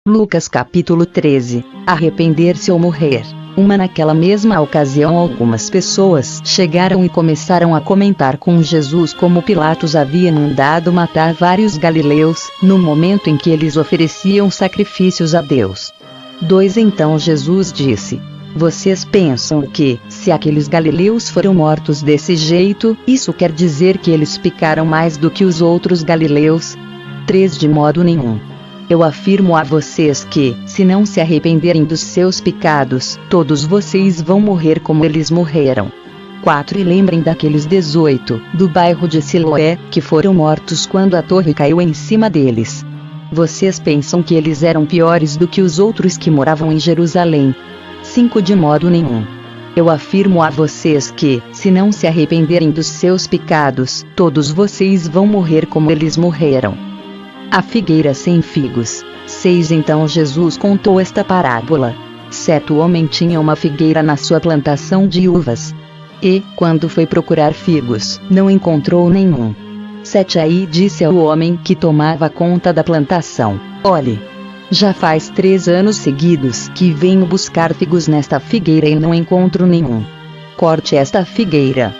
Lucas capítulo 13. Arrepender-se ou morrer. Naquela mesma ocasião algumas pessoas chegaram e começaram a comentar com Jesus como Pilatos havia mandado matar vários galileus, no momento em que eles ofereciam sacrifícios a Deus. 2 Então Jesus disse: vocês pensam que, se aqueles galileus foram mortos desse jeito, isso quer dizer que eles pecaram mais do que os outros galileus? 3 De modo nenhum. Eu afirmo a vocês que, se não se arrependerem dos seus pecados, todos vocês vão morrer como eles morreram. 4 E lembrem daqueles 18, do bairro de Siloé, que foram mortos quando a torre caiu em cima deles. Vocês pensam que eles eram piores do que os outros que moravam em Jerusalém? 5 De modo nenhum. Eu afirmo a vocês que, se não se arrependerem dos seus pecados, todos vocês vão morrer como eles morreram. A figueira sem figos. 6 Então Jesus contou esta parábola. Certo homem tinha uma figueira na sua plantação de uvas. E, quando foi procurar figos, não encontrou nenhum. 7 Aí disse ao homem que tomava conta da plantação: olhe, já faz 3 anos seguidos que venho buscar figos nesta figueira e não encontro nenhum. Corte esta figueira.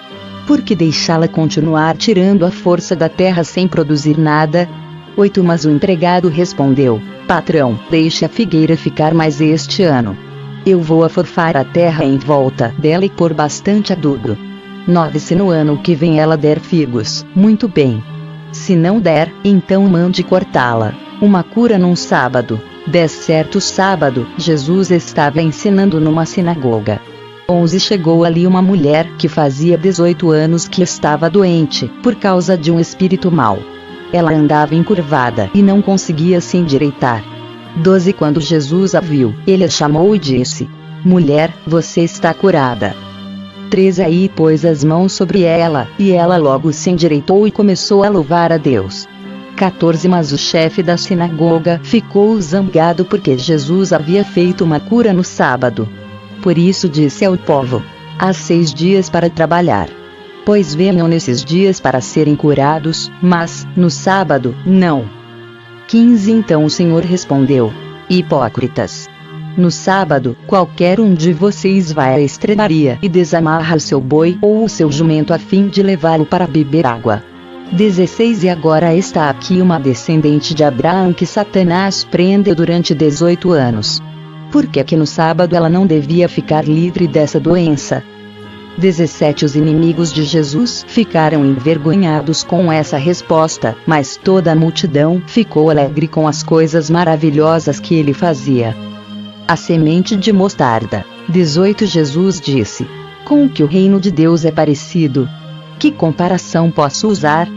Por que deixá-la continuar tirando a força da terra sem produzir nada? 8 Mas o empregado respondeu: patrão, deixe a figueira ficar mais este ano. Eu vou aforfar a terra em volta dela e pôr bastante adubo. 9 Se no ano que vem ela der figos, muito bem. Se não der, então mande cortá-la. Uma cura num sábado. 10 Certo sábado, Jesus estava ensinando numa sinagoga. 11 Chegou ali uma mulher que fazia 18 anos que estava doente, por causa de um espírito mau. Ela andava encurvada e não conseguia se endireitar. 12 Quando Jesus a viu, ele a chamou e disse: mulher, você está curada. 13 Aí pôs as mãos sobre ela, e ela logo se endireitou e começou a louvar a Deus. 14 Mas o chefe da sinagoga ficou zangado porque Jesus havia feito uma cura no sábado. Por isso disse ao povo: há 6 dias para trabalhar. Pois venham nesses dias para serem curados, mas, no sábado, não. 15 Então o Senhor respondeu: hipócritas! No sábado, qualquer um de vocês vai à estrebaria e desamarra o seu boi ou o seu jumento a fim de levá-lo para beber água. 16 E agora está aqui uma descendente de Abraão que Satanás prendeu durante 18 anos. Por que no sábado ela não devia ficar livre dessa doença? 17 Os inimigos de Jesus ficaram envergonhados com essa resposta, mas toda a multidão ficou alegre com as coisas maravilhosas que ele fazia. A semente de mostarda. 18 Jesus disse: com o que o reino de Deus é parecido? Que comparação posso usar?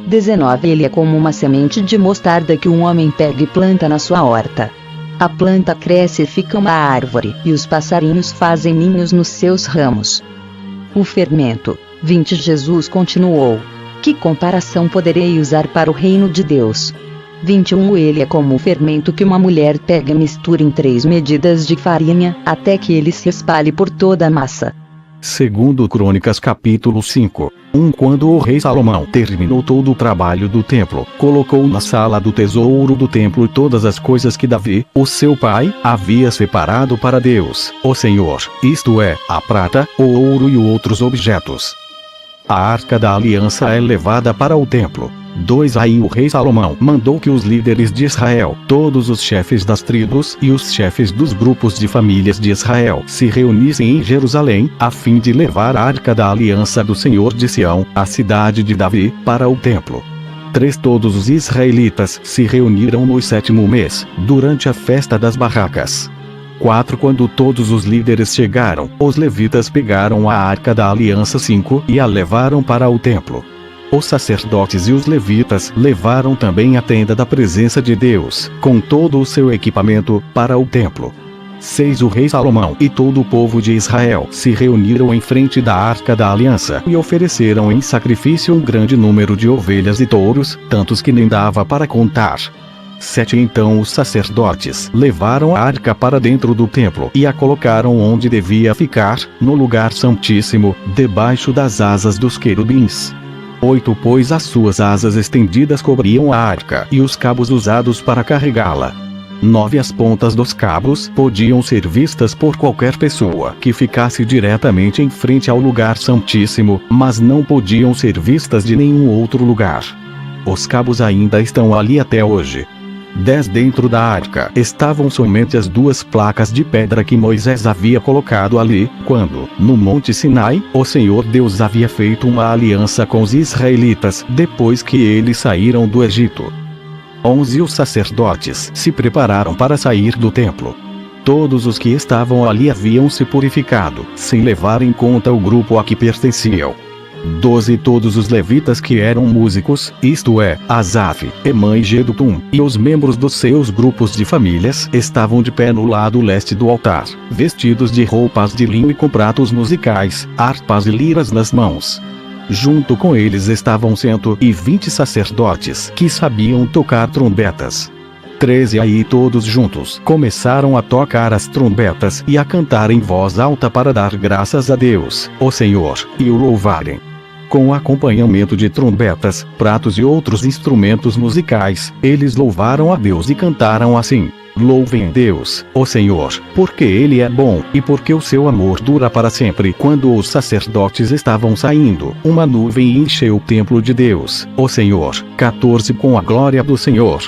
19 Ele é como uma semente de mostarda que um homem pega e planta na sua horta. A planta cresce e fica uma árvore, e os passarinhos fazem ninhos nos seus ramos. O fermento. 20 Jesus continuou: que comparação poderei usar para o reino de Deus? 21 Ele é como o fermento que uma mulher pega e mistura em 3 medidas de farinha, até que ele se espalhe por toda a massa. Segundo Crônicas capítulo 5. Quando o rei Salomão terminou todo o trabalho do templo, colocou na sala do tesouro do templo todas as coisas que Davi, o seu pai, havia separado para Deus, o Senhor, isto é, a prata, o ouro e outros objetos. A arca da aliança é levada para o templo. 2 Aí o rei Salomão mandou que os líderes de Israel, todos os chefes das tribos e os chefes dos grupos de famílias de Israel se reunissem em Jerusalém, a fim de levar a arca da aliança do Senhor de Sião, a cidade de Davi, para o templo. 3 Todos os israelitas se reuniram no 7º mês, durante a festa das barracas. 4 Quando todos os líderes chegaram, os levitas pegaram a arca da aliança 5 e a levaram para o templo. Os sacerdotes e os levitas levaram também a tenda da presença de Deus, com todo o seu equipamento, para o templo. 6 O rei Salomão e todo o povo de Israel se reuniram em frente da arca da aliança e ofereceram em sacrifício um grande número de ovelhas e touros, tantos que nem dava para contar. 7 Então os sacerdotes levaram a arca para dentro do templo e a colocaram onde devia ficar, no lugar santíssimo, debaixo das asas dos querubins. 8 Pois as suas asas estendidas cobriam a arca e os cabos usados para carregá-la. 9 As pontas dos cabos podiam ser vistas por qualquer pessoa que ficasse diretamente em frente ao lugar santíssimo, mas não podiam ser vistas de nenhum outro lugar. Os cabos ainda estão ali até hoje. 10 Dentro da arca estavam somente as 2 placas de pedra que Moisés havia colocado ali, quando, no Monte Sinai, o Senhor Deus havia feito uma aliança com os israelitas, depois que eles saíram do Egito. 11 Os sacerdotes se prepararam para sair do templo. Todos os que estavam ali haviam se purificado, sem levar em conta o grupo a que pertenciam. 12 Todos os levitas que eram músicos, isto é, Asaf, Emã e Jedutum, e os membros dos seus grupos de famílias, estavam de pé no lado leste do altar, vestidos de roupas de linho e com pratos musicais, harpas e liras nas mãos. Junto com eles estavam 120 sacerdotes que sabiam tocar trombetas. 13 Aí todos juntos começaram a tocar as trombetas e a cantar em voz alta para dar graças a Deus, o Senhor, e o louvarem. Com acompanhamento de trombetas, pratos e outros instrumentos musicais, eles louvaram a Deus e cantaram assim: Louvem Deus, o Senhor, porque Ele é bom, e porque o seu amor dura para sempre. Quando os sacerdotes estavam saindo, uma nuvem encheu o templo de Deus, o Senhor. 14 Com a glória do Senhor.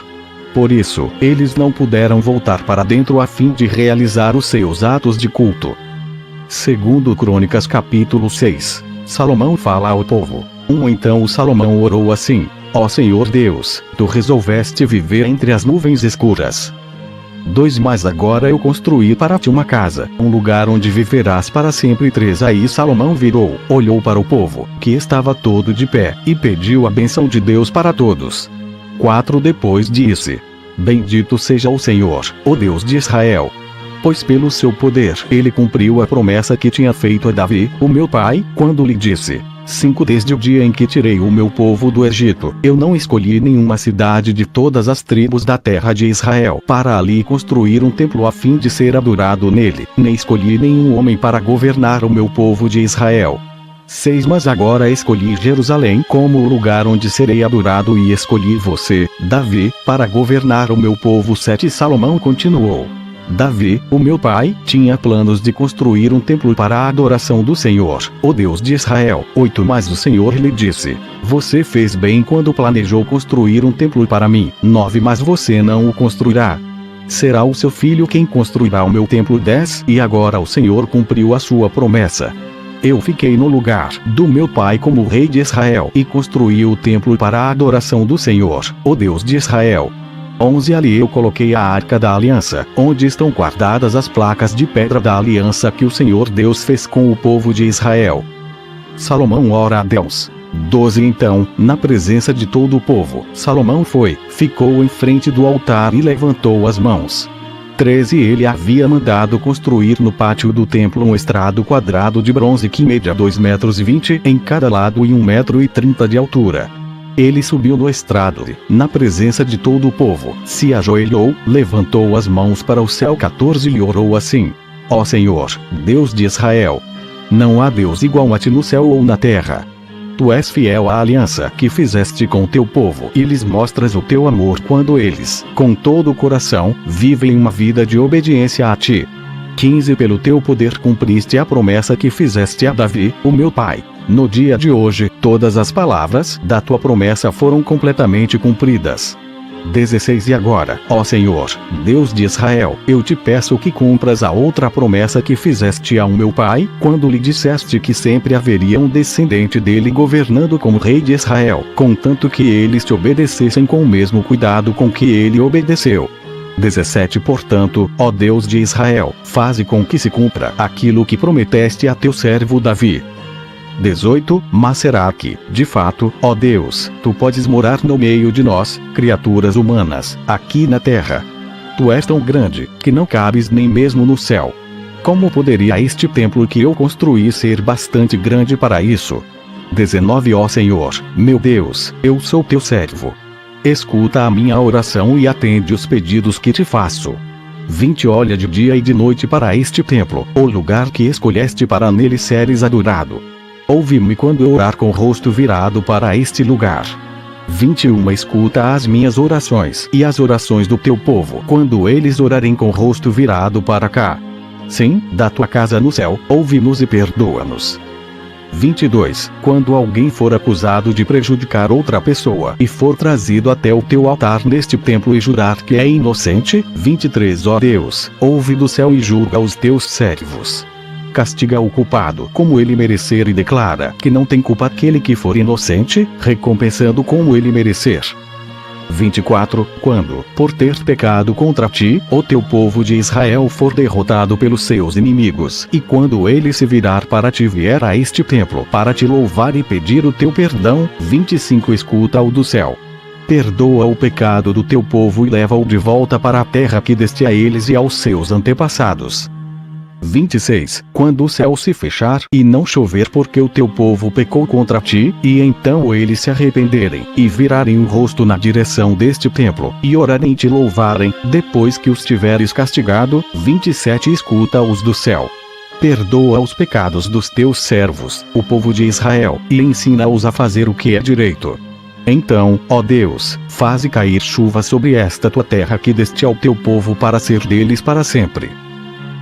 Por isso, eles não puderam voltar para dentro a fim de realizar os seus atos de culto. Segundo Crônicas capítulo 6. Salomão fala ao povo. Então o Salomão orou assim: Ó Senhor Deus, tu resolveste viver entre as nuvens escuras. 2 Mas agora eu construí para ti uma casa, um lugar onde viverás para sempre. 3 Aí Salomão virou, olhou para o povo, que estava todo de pé, e pediu a bênção de Deus para todos. 4 Depois disse: Bendito seja o Senhor, o Deus de Israel, pois pelo seu poder ele cumpriu a promessa que tinha feito a Davi, o meu pai, quando lhe disse: 5 Desde o dia em que tirei o meu povo do Egito, eu não escolhi nenhuma cidade de todas as tribos da terra de Israel para ali construir um templo a fim de ser adorado nele, nem escolhi nenhum homem para governar o meu povo de Israel. 6 Mas agora escolhi Jerusalém como o lugar onde serei adorado e escolhi você, Davi, para governar o meu povo. 7 Salomão continuou: Davi, o meu pai, tinha planos de construir um templo para a adoração do Senhor, o Deus de Israel. 8 Mas o Senhor lhe disse: Você fez bem quando planejou construir um templo para mim. 9 Mas você não o construirá. Será o seu filho quem construirá o meu templo. 10 E agora o Senhor cumpriu a sua promessa. Eu fiquei no lugar do meu pai como rei de Israel e construí o templo para a adoração do Senhor, o Deus de Israel. 11 Ali eu coloquei a arca da aliança, onde estão guardadas as placas de pedra da aliança que o Senhor Deus fez com o povo de Israel. Salomão ora a Deus. 12 Então, na presença de todo o povo, Salomão ficou em frente do altar e levantou as mãos. 13 Ele havia mandado construir no pátio do templo um estrado quadrado de bronze que media 2,20 metros em cada lado e 1,30 metros de altura. Ele subiu no estrado e, na presença de todo o povo, se ajoelhou, levantou as mãos para o céu. 14 E orou assim: Ó Senhor, Deus de Israel, não há Deus igual a ti no céu ou na terra. Tu és fiel à aliança que fizeste com teu povo e lhes mostras o teu amor quando eles, com todo o coração, vivem uma vida de obediência a ti. 15 Pelo teu poder cumpriste a promessa que fizeste a Davi, o meu pai. No dia de hoje, todas as palavras da tua promessa foram completamente cumpridas. 16 E agora, ó Senhor, Deus de Israel, eu te peço que cumpras a outra promessa que fizeste ao meu pai, quando lhe disseste que sempre haveria um descendente dele governando como rei de Israel, contanto que eles te obedecessem com o mesmo cuidado com que ele obedeceu. 17 Portanto, ó Deus de Israel, faze com que se cumpra aquilo que prometeste a teu servo Davi. 18 Mas será que, de fato, ó Deus, tu podes morar no meio de nós, criaturas humanas, aqui na terra? Tu és tão grande, que não cabes nem mesmo no céu. Como poderia este templo que eu construí ser bastante grande para isso? 19 Ó Senhor, meu Deus, eu sou teu servo. Escuta a minha oração e atende os pedidos que te faço. 20 Olha de dia e de noite para este templo, o lugar que escolheste para nele seres adorado. Ouve-me quando eu orar com o rosto virado para este lugar. 21 Escuta as minhas orações e as orações do teu povo quando eles orarem com o rosto virado para cá. Sim, da tua casa no céu, ouve-nos e perdoa-nos. 22 Quando alguém for acusado de prejudicar outra pessoa e for trazido até o teu altar neste templo e jurar que é inocente, 23 Ó Deus, ouve do céu e julga os teus servos. Castiga o culpado como ele merecer e declara que não tem culpa aquele que for inocente, recompensando como ele merecer. 24 Quando, por ter pecado contra ti, o teu povo de Israel for derrotado pelos seus inimigos, e quando ele se virar para ti vier a este templo para te louvar e pedir o teu perdão, 25 Escuta-o do céu. Perdoa o pecado do teu povo e leva-o de volta para a terra que deste a eles e aos seus antepassados. 26 Quando o céu se fechar e não chover porque o teu povo pecou contra ti, e então eles se arrependerem, e virarem o rosto na direção deste templo, e orarem e te louvarem, depois que os tiveres castigado, 27 Escuta-os do céu. Perdoa os pecados dos teus servos, o povo de Israel, e ensina-os a fazer o que é direito. Então, ó Deus, faze cair chuva sobre esta tua terra que deste ao teu povo para ser deles para sempre.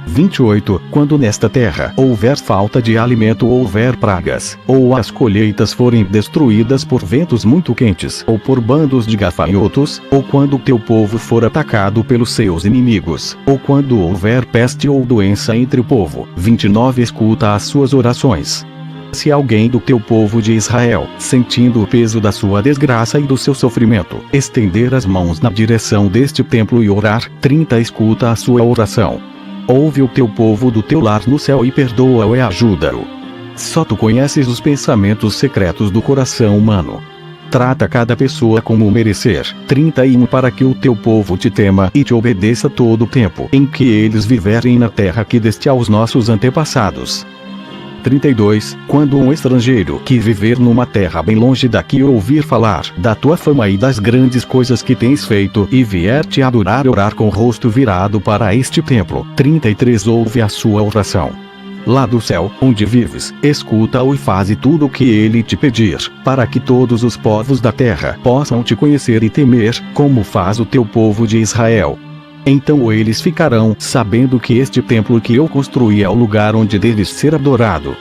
28 Quando nesta terra houver falta de alimento ou houver pragas, ou as colheitas forem destruídas por ventos muito quentes ou por bandos de gafanhotos, ou quando o teu povo for atacado pelos seus inimigos, ou quando houver peste ou doença entre o povo, 29 Escuta as suas orações. Se alguém do teu povo de Israel, sentindo o peso da sua desgraça e do seu sofrimento, estender as mãos na direção deste templo e orar, 30 Escuta a sua oração. Ouve o teu povo do teu lar no céu e perdoa-o e ajuda-o. Só tu conheces os pensamentos secretos do coração humano. Trata cada pessoa como merecer. 31 Para que o teu povo te tema e te obedeça todo o tempo em que eles viverem na terra que deste aos nossos antepassados. 32 Quando um estrangeiro que viver numa terra bem longe daqui ouvir falar da tua fama e das grandes coisas que tens feito e vier te adorar e orar com o rosto virado para este templo, 33 Ouve a sua oração. Lá do céu, onde vives, escuta-o e faze tudo o que ele te pedir, para que todos os povos da terra possam te conhecer e temer, como faz o teu povo de Israel. Então eles ficarão sabendo que este templo que eu construí é o lugar onde deves ser adorado.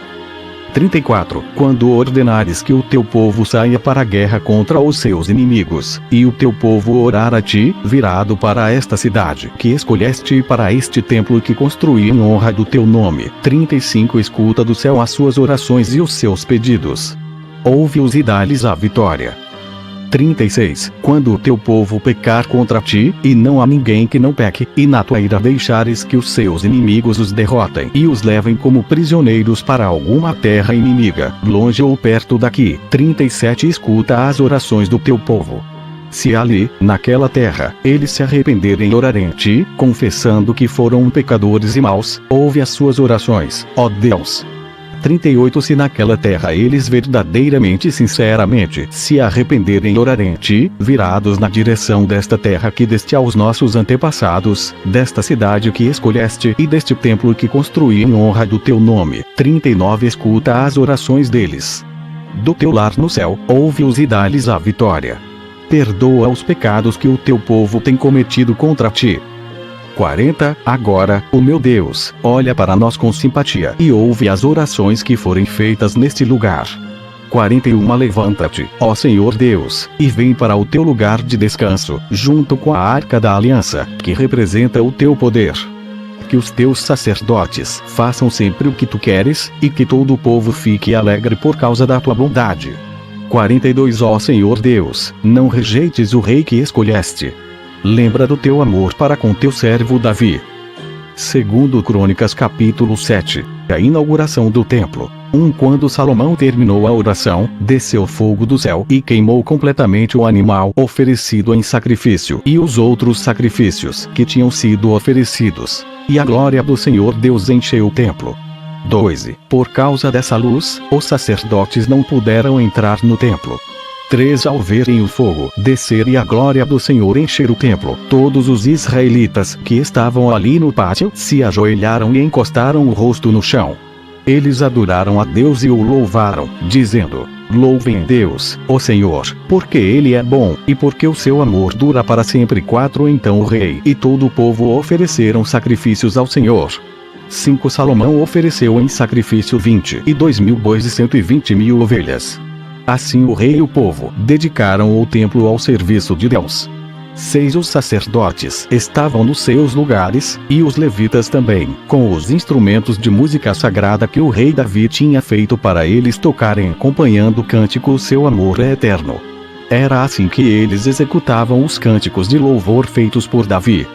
34 Quando ordenares que o teu povo saia para a guerra contra os seus inimigos, e o teu povo orar a ti, virado para esta cidade que escolheste para este templo que construí em honra do teu nome, 35 Escuta do céu as suas orações e os seus pedidos. Ouve-os e dá-lhes a vitória. 36 Quando o teu povo pecar contra ti, e não há ninguém que não peque, e na tua ira deixares que os seus inimigos os derrotem e os levem como prisioneiros para alguma terra inimiga, longe ou perto daqui, 37 Escuta as orações do teu povo. Se ali, naquela terra, eles se arrependerem e orarem a ti, confessando que foram pecadores e maus, ouve as suas orações, ó Deus. 38 Se naquela terra eles verdadeiramente e sinceramente se arrependerem e orarem a ti, virados na direção desta terra que deste aos nossos antepassados, desta cidade que escolheste e deste templo que construí em honra do teu nome, 39 Escuta as orações deles. Do teu lar no céu, ouve-os e dá-lhes a vitória. Perdoa os pecados que o teu povo tem cometido contra ti. 40 Agora, ó meu Deus, olha para nós com simpatia e ouve as orações que forem feitas neste lugar. 41 Levanta-te, ó Senhor Deus, e vem para o teu lugar de descanso, junto com a arca da aliança, que representa o teu poder. Que os teus sacerdotes façam sempre o que tu queres, e que todo o povo fique alegre por causa da tua bondade. 42 Ó Senhor Deus, não rejeites o rei que escolheste. Lembra do teu amor para com teu servo Davi. Segundo Crônicas capítulo 7, a inauguração do templo. Quando Salomão terminou a oração, desceu fogo do céu e queimou completamente o animal oferecido em sacrifício e os outros sacrifícios que tinham sido oferecidos. E a glória do Senhor Deus encheu o templo. 2 Por causa dessa luz, os sacerdotes não puderam entrar no templo. 3 Ao verem o fogo descer e a glória do Senhor encher o templo, todos os israelitas que estavam ali no pátio se ajoelharam e encostaram o rosto no chão. Eles adoraram a Deus e o louvaram, dizendo: Louvem Deus, o Senhor, porque Ele é bom, e porque o seu amor dura para sempre. 4 Então o rei e todo o povo ofereceram sacrifícios ao Senhor. 5 Salomão ofereceu em sacrifício 22.000 bois e 120.000 ovelhas. Assim o rei e o povo dedicaram o templo ao serviço de Deus. 6 Os sacerdotes estavam nos seus lugares, e os levitas também, com os instrumentos de música sagrada que o rei Davi tinha feito para eles tocarem, acompanhando o cântico Seu amor é eterno. Era assim que eles executavam os cânticos de louvor feitos por Davi.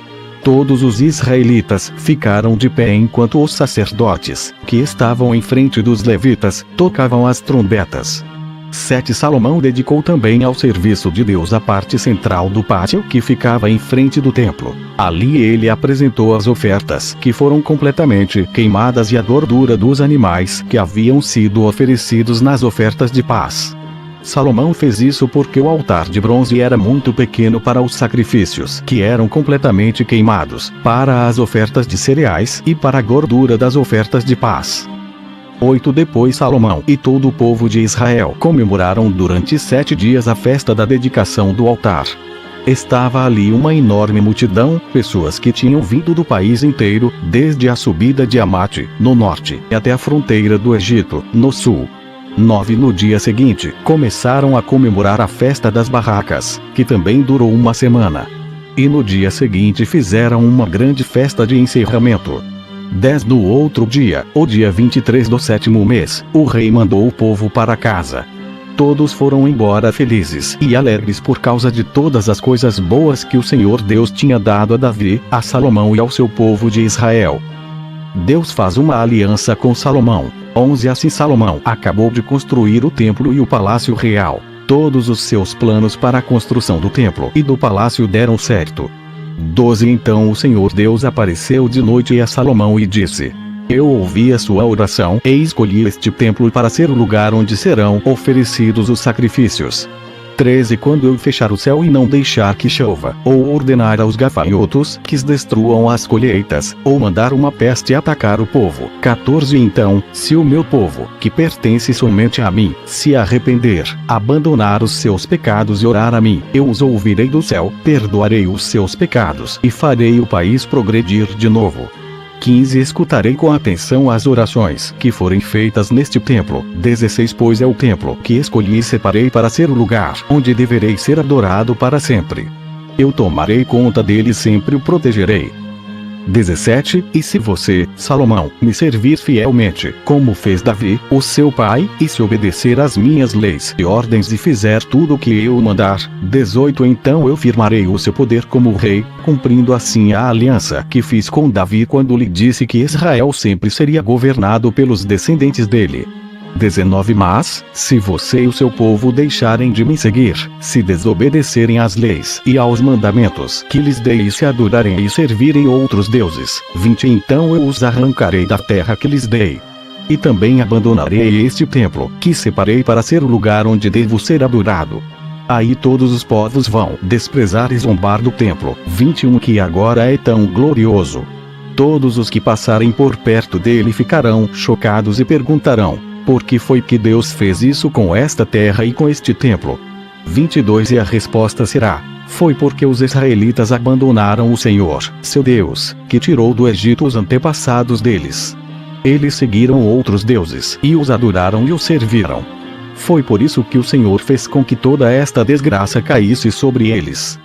Todos os israelitas ficaram de pé enquanto os sacerdotes, que estavam em frente dos levitas, tocavam as trombetas. 7 Salomão dedicou também ao serviço de Deus a parte central do pátio que ficava em frente do templo. Ali ele apresentou as ofertas que foram completamente queimadas e a gordura dos animais que haviam sido oferecidos nas ofertas de paz. Salomão fez isso porque o altar de bronze era muito pequeno para os sacrifícios que eram completamente queimados, para as ofertas de cereais e para a gordura das ofertas de paz. 8 Depois Salomão e todo o povo de Israel comemoraram durante 7 dias a festa da dedicação do altar. Estava ali uma enorme multidão, pessoas que tinham vindo do país inteiro, desde a subida de Amate, no norte, até a fronteira do Egito, no sul. 9 No dia seguinte, começaram a comemorar a festa das barracas, que também durou uma semana. E no dia seguinte fizeram uma grande festa de encerramento. 10 No outro dia, o dia 23 do 7º mês, o rei mandou o povo para casa. Todos foram embora felizes e alegres por causa de todas as coisas boas que o Senhor Deus tinha dado a Davi, a Salomão e ao seu povo de Israel. Deus faz uma aliança com Salomão. 11 Assim Salomão acabou de construir o templo e o palácio real. Todos os seus planos para a construção do templo e do palácio deram certo. 12 Então o Senhor Deus apareceu de noite a Salomão e disse: Eu ouvi a sua oração e escolhi este templo para ser o lugar onde serão oferecidos os sacrifícios. 13 Quando eu fechar o céu e não deixar que chova, ou ordenar aos gafanhotos que destruam as colheitas, ou mandar uma peste atacar o povo. 14 Então, se o meu povo, que pertence somente a mim, se arrepender, abandonar os seus pecados e orar a mim, eu os ouvirei do céu, perdoarei os seus pecados e farei o país progredir de novo. 15 Escutarei com atenção as orações que forem feitas neste templo. 16 Pois é o templo que escolhi e separei para ser o lugar onde deverei ser adorado para sempre. Eu tomarei conta dele e sempre o protegerei. 17 E se você, Salomão, me servir fielmente, como fez Davi, o seu pai, e se obedecer às minhas leis e ordens e fizer tudo o que eu mandar. 18 Então eu firmarei o seu poder como rei, cumprindo assim a aliança que fiz com Davi quando lhe disse que Israel sempre seria governado pelos descendentes dele. 19 Mas, se você e o seu povo deixarem de me seguir, se desobedecerem às leis e aos mandamentos que lhes dei e se adorarem e servirem outros deuses. 20 Então eu os arrancarei da terra que lhes dei. E também abandonarei este templo, que separei para ser o lugar onde devo ser adorado. Aí todos os povos vão desprezar e zombar do templo. 21 Que agora é tão glorioso. Todos os que passarem por perto dele ficarão chocados e perguntarão: por que foi que Deus fez isso com esta terra e com este templo? 22 E a resposta será: foi porque os israelitas abandonaram o Senhor, seu Deus, que tirou do Egito os antepassados deles. Eles seguiram outros deuses e os adoraram e os serviram. Foi por isso que o Senhor fez com que toda esta desgraça caísse sobre eles.